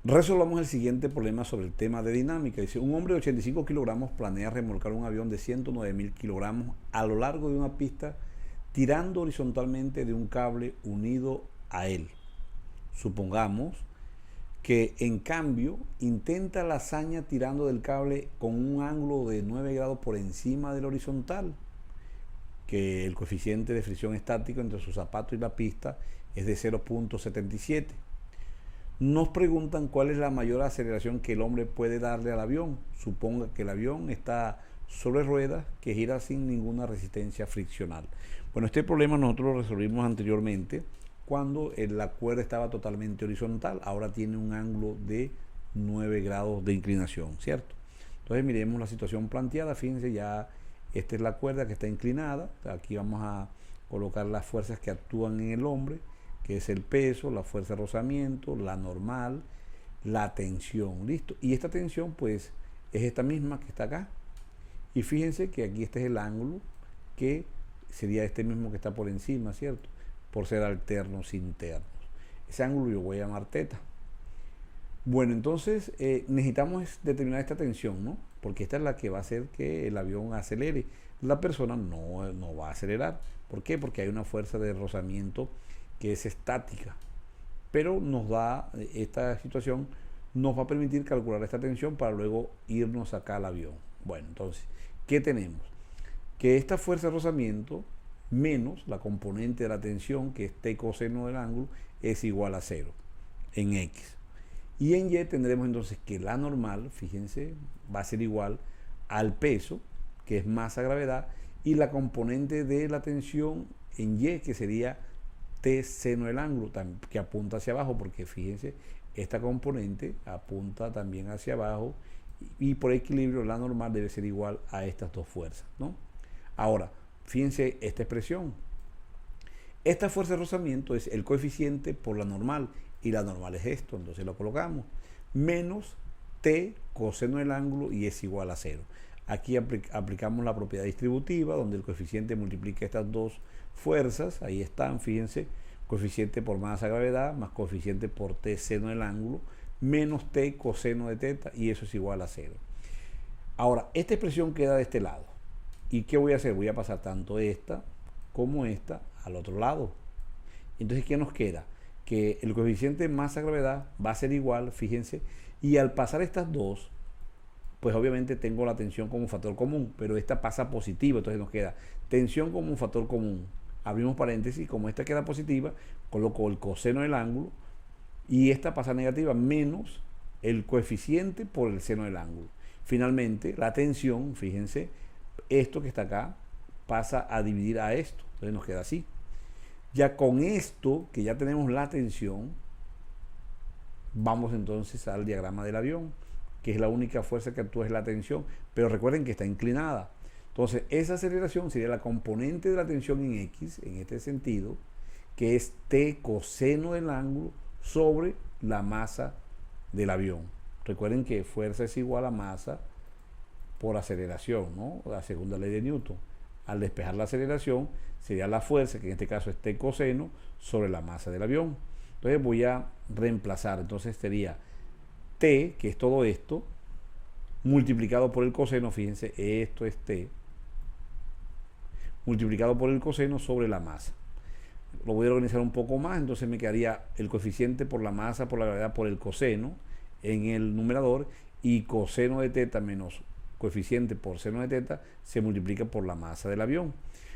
Resolvamos el siguiente problema sobre el tema de dinámica. Dice, un hombre de 85 kilogramos planea remolcar un avión de 109.000 kilogramos a lo largo de una pista tirando horizontalmente de un cable unido a él. Supongamos que en cambio intenta la hazaña tirando del cable con un ángulo de 9 grados por encima del horizontal, que el coeficiente de fricción estático entre su zapato y la pista es de 0.77. Nos preguntan cuál es la mayor aceleración que el hombre puede darle al avión. Suponga que el avión está sobre ruedas que gira sin ninguna resistencia friccional. Bueno, este problema nosotros lo resolvimos anteriormente cuando la cuerda estaba totalmente horizontal. Ahora tiene un ángulo de 9 grados de inclinación, ¿cierto? Entonces miremos la situación planteada. Fíjense, ya esta es la cuerda que está inclinada. Aquí vamos a colocar las fuerzas que actúan en el hombre, que es el peso, la fuerza de rozamiento, la normal, la tensión, listo. Y esta tensión pues es esta misma que está acá. Y fíjense que aquí este es el ángulo que sería este mismo que está por encima, ¿cierto? Por ser alternos internos. Ese ángulo yo voy a llamar teta. Bueno, entonces necesitamos determinar esta tensión, ¿no? Porque esta es la que va a hacer que el avión acelere. La persona no va a acelerar. ¿Por qué? Porque hay una fuerza de rozamiento que es estática, pero nos da esta situación, nos va a permitir calcular esta tensión para luego irnos acá al avión. Bueno, entonces, ¿qué tenemos? Que esta fuerza de rozamiento menos la componente de la tensión, que es T coseno del ángulo, es igual a 0 en X. Y en Y tendremos entonces que la normal, fíjense, va a ser igual al peso, que es masa gravedad, y la componente de la tensión en Y, que sería T seno del ángulo, que apunta hacia abajo, porque fíjense, esta componente apunta también hacia abajo y por equilibrio la normal debe ser igual a estas dos fuerzas, ¿no? Ahora, fíjense esta expresión. Esta fuerza de rozamiento es el coeficiente por la normal y la normal es esto, entonces lo colocamos, menos T coseno del ángulo y es igual a 0. Aquí aplicamos la propiedad distributiva, donde el coeficiente multiplica estas dos fuerzas. Ahí están, fíjense, coeficiente por masa gravedad más coeficiente por T seno del ángulo menos T coseno de teta, y eso es igual a 0. Ahora, esta expresión queda de este lado. ¿Y qué voy a hacer? Voy a pasar tanto esta como esta al otro lado. Entonces, ¿qué nos queda? Que el coeficiente de masa gravedad va a ser igual, fíjense, y al pasar estas dos, pues obviamente tengo la tensión como un factor común, pero esta pasa positiva, entonces nos queda tensión como un factor común. Abrimos paréntesis, como esta queda positiva, coloco el coseno del ángulo y esta pasa negativa menos el coeficiente por el seno del ángulo. Finalmente, la tensión, fíjense, esto que está acá pasa a dividir a esto, entonces nos queda así. Ya con esto, que ya tenemos la tensión, vamos entonces al diagrama del avión, que es la única fuerza que actúa es la tensión, pero recuerden que está inclinada. Entonces, esa aceleración sería la componente de la tensión en X, en este sentido, que es T coseno del ángulo sobre la masa del avión. Recuerden que fuerza es igual a masa por aceleración, ¿no? La segunda ley de Newton. Al despejar la aceleración, sería la fuerza, que en este caso es T coseno, sobre la masa del avión. Entonces voy a reemplazar, entonces sería T, que es todo esto, multiplicado por el coseno, fíjense, esto es T, multiplicado por el coseno sobre la masa. Lo voy a organizar un poco más, entonces me quedaría el coeficiente por la masa, por la gravedad, por el coseno en el numerador, y coseno de teta menos coeficiente por seno de teta se multiplica por la masa del avión.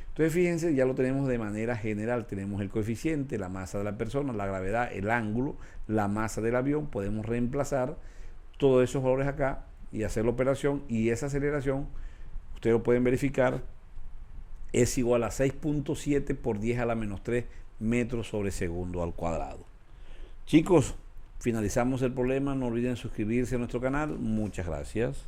Entonces fíjense, ya lo tenemos de manera general, tenemos el coeficiente, la masa de la persona, la gravedad, el ángulo, la masa del avión. Podemos reemplazar todos esos valores acá y hacer la operación, y esa aceleración, ustedes lo pueden verificar, es igual a 6.7 por 10 a la menos 3 metros sobre segundo al cuadrado. Chicos, finalizamos el problema, no olviden suscribirse a nuestro canal, muchas gracias.